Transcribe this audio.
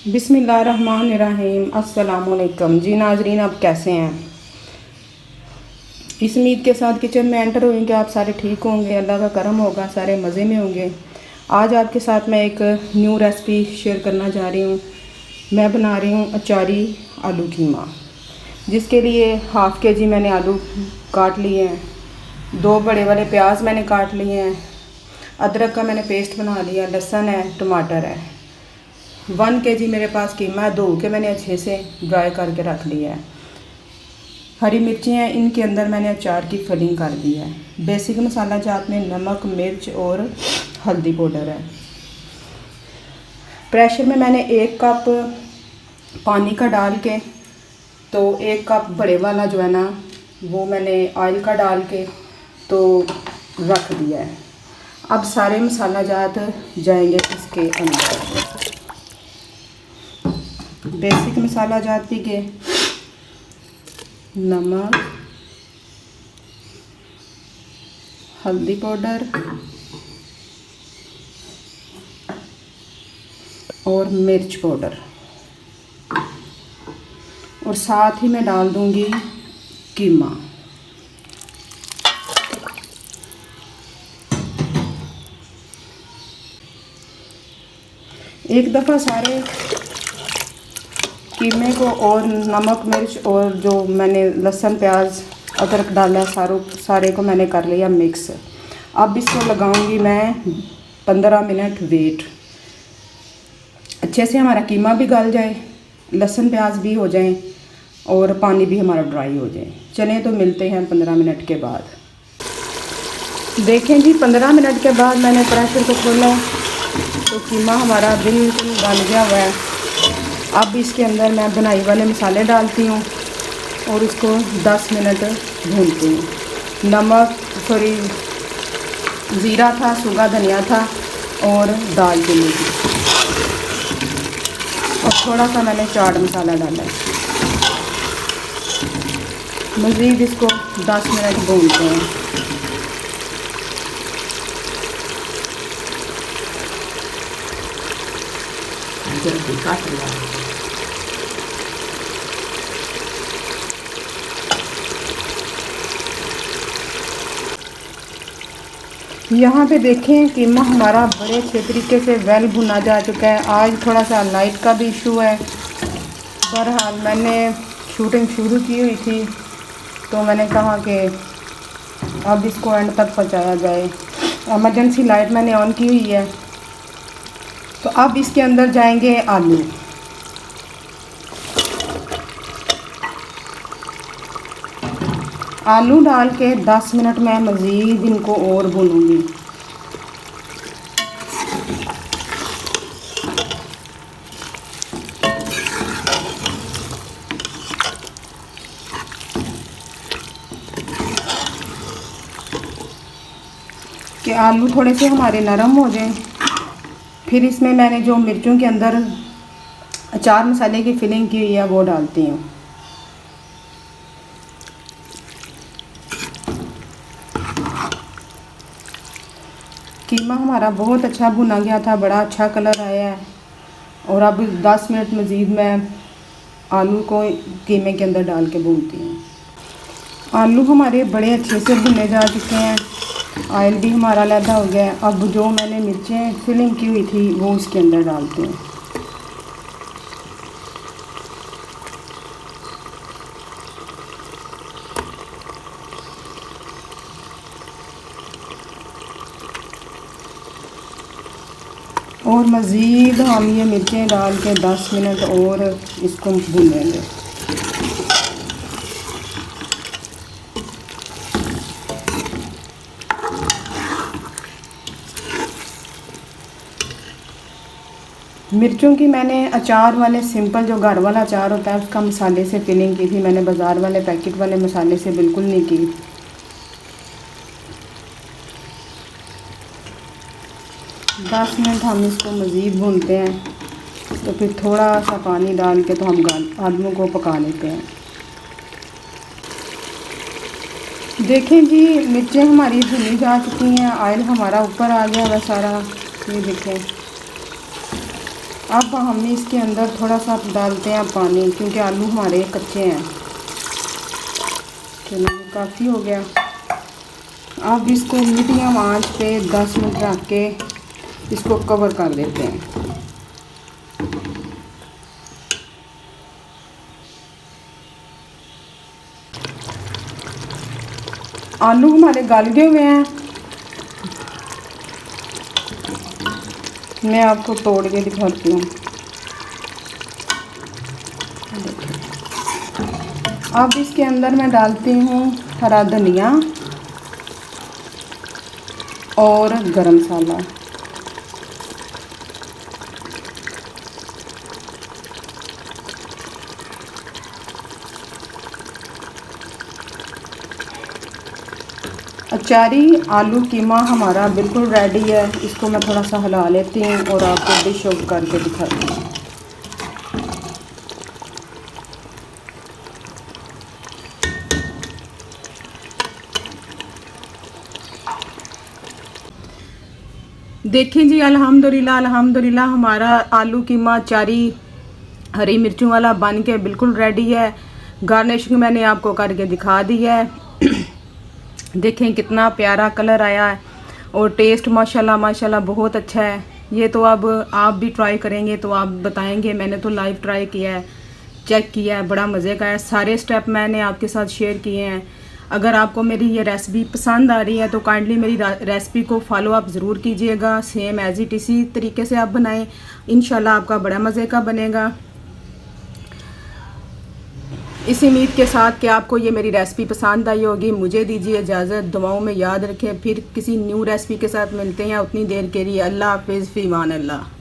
बिस्मिल्लाहिर्रहमानिर्रहीम। अस्सलामुअलैकुम जी नाजरीन, आप कैसे हैं? इस उम्मीद के साथ किचन में एंटर हुए कि आप सारे ठीक होंगे, अल्लाह का करम होगा, सारे मज़े में होंगे। आज आपके साथ मैं एक न्यू रेसिपी शेयर करना चाह रही हूँ। मैं बना रही हूँ अचारी आलू कीमा, जिसके लिए हाफ़ के जी मैंने आलू काट लिए हैं, 2 बड़े वाले प्याज मैंने काट लिए हैं, अदरक का मैंने पेस्ट बना लिया, लहसुन है, टमाटर है। 1 kg मेरे पास कीमा है, धो के मैंने अच्छे से ड्राई करके रख लिया है। हरी मिर्ची हैं, इनके अंदर मैंने अचार की फिलिंग कर दी है। बेसिक मसाला जात में नमक, मिर्च और हल्दी पाउडर है। प्रेशर में मैंने 1 कप पानी का डाल के, तो 1 कप बड़े वाला जो है ना, वो मैंने ऑयल का डाल के तो रख दिया है। अब सारे मसाला जात जाएंगे इसके अंदर। बेसिक मसाला जात भी के नमक, हल्दी पाउडर और मिर्च पाउडर, और साथ ही मैं डाल दूंगी कीमा। एक दफ़ा सारे कीमे को और नमक, मिर्च और जो मैंने लहसुन, प्याज, अदरक डाला सारे को मैंने कर लिया मिक्स। अब इसको लगाऊंगी मैं 15 मिनट वेट। अच्छे से हमारा कीमा भी गल जाए, लहसुन प्याज भी हो जाए और पानी भी हमारा ड्राई हो जाए। चलें तो मिलते हैं 15 मिनट के बाद। देखें जी, 15 मिनट के बाद मैंने प्रेशर को खोला तो कीमा हमारा बिल्कुल गल गया हुआ है। अब इसके अंदर मैं बुनाई वाले मसाले डालती हूँ और इसको 10 मिनट भूनती हूँ। नमक, ज़ीरा था, सूखा धनिया था और दालचीनी थी, और थोड़ा सा मैंने चाट मसाला डाला है। मज़ीद इसको 10 मिनट भूनते हैं। जल्दी काट लिया। यहाँ पे देखें कीमा हमारा बड़े अच्छे तरीके से वेल भुना जा चुका है। आज थोड़ा सा लाइट का भी इशू है। बहरहाल मैंने शूटिंग शुरू की हुई थी तो मैंने कहा कि अब इसको एंड तक पहुँचाया जाए। इमरजेंसी लाइट मैंने ऑन की हुई है। तो अब इसके अंदर जाएंगे आलू। आलू डाल के 10 मिनट मैं मज़ीद इनको और भूनूंगी। कि आलू थोड़े से हमारे नरम हो जाएं। फिर इसमें मैंने जो मिर्चों के अंदर अचार मसाले की फिलिंग की हुई है वो डालती हूँ। कीमा हमारा बहुत अच्छा भुना गया था, बड़ा अच्छा कलर आया है। और अब 10 मिनट मज़ीद मैं आलू को कीमे के अंदर डाल के भूनती हूँ। आलू हमारे बड़े अच्छे से भुने जा चुके हैं, ऑयल भी हमारा लैदा हो गया है। अब जो मैंने मिर्चें फिलिंग की हुई थी वो उसके अंदर डालती हूँ। और मज़ीद हम ये मिर्चें डाल के 10 मिनट और इसको भूनेंगे। मिर्चों की मैंने अचार वाले सिंपल जो घर वाला अचार होता है उसका मसाले से फिलिंग की थी। मैंने बाज़ार वाले पैकेट वाले मसाले से बिल्कुल नहीं की। दस मिनट हम इसको मज़ीद भूनते हैं। तो फिर थोड़ा सा पानी डाल के तो हम आलू को पका लेते हैं। देखें जी, मिर्चें हमारी भुनी जा चुकी हैं, ऑयल हमारा ऊपर आ गया हुआ सारा। ये देखें, अब हम इसके अंदर थोड़ा सा डालते हैं पानी, क्योंकि आलू हमारे कच्चे हैं। चलो काफ़ी हो गया। अब इसको मीडियम आंच पे 10 मिनट रख के इसको कवर कर देते हैं। आलू हमारे गल गए हुए हैं। मैं आपको तोड़ के दिखाती हूँ। अब इसके अंदर मैं डालती हूँ हरा धनिया और गरम मसाला। अचारी आलू कीमा हमारा बिल्कुल रेडी है। इसको मैं थोड़ा सा हिला लेती हूँ और आपको डिश आउट करके दिखाती हूँ। देखें जी, अल्हम्दुलिल्लाह अल्हम्दुलिल्लाह हमारा आलू कीमा अचारी हरी मिर्चों वाला बन के बिल्कुल रेडी है। गार्निशिंग मैंने आपको करके दिखा दी है। देखें कितना प्यारा कलर आया है और टेस्ट माशाल्लाह माशाल्लाह बहुत अच्छा है। ये तो अब आप भी ट्राई करेंगे तो आप बताएंगे। मैंने तो लाइव ट्राई किया है, चेक किया है, बड़ा मज़े का है। सारे स्टेप मैंने आपके साथ शेयर किए हैं। अगर आपको मेरी ये रेसिपी पसंद आ रही है तो काइंडली मेरी रेसिपी को फॉलो अप ज़रूर कीजिएगा। सेम एज इट इसी तरीके से आप बनाएं, इंशाल्लाह आपका बड़ा मज़े का बनेगा। इस उम्मीद के साथ कि आपको ये मेरी रेसिपी पसंद आई होगी, मुझे दीजिए इजाज़त। दुआओं में याद रखें। फिर किसी न्यू रेसिपी के साथ मिलते हैं। उतनी देर के लिए अल्लाह हाफिज़, फ़ी अमान अल्लाह।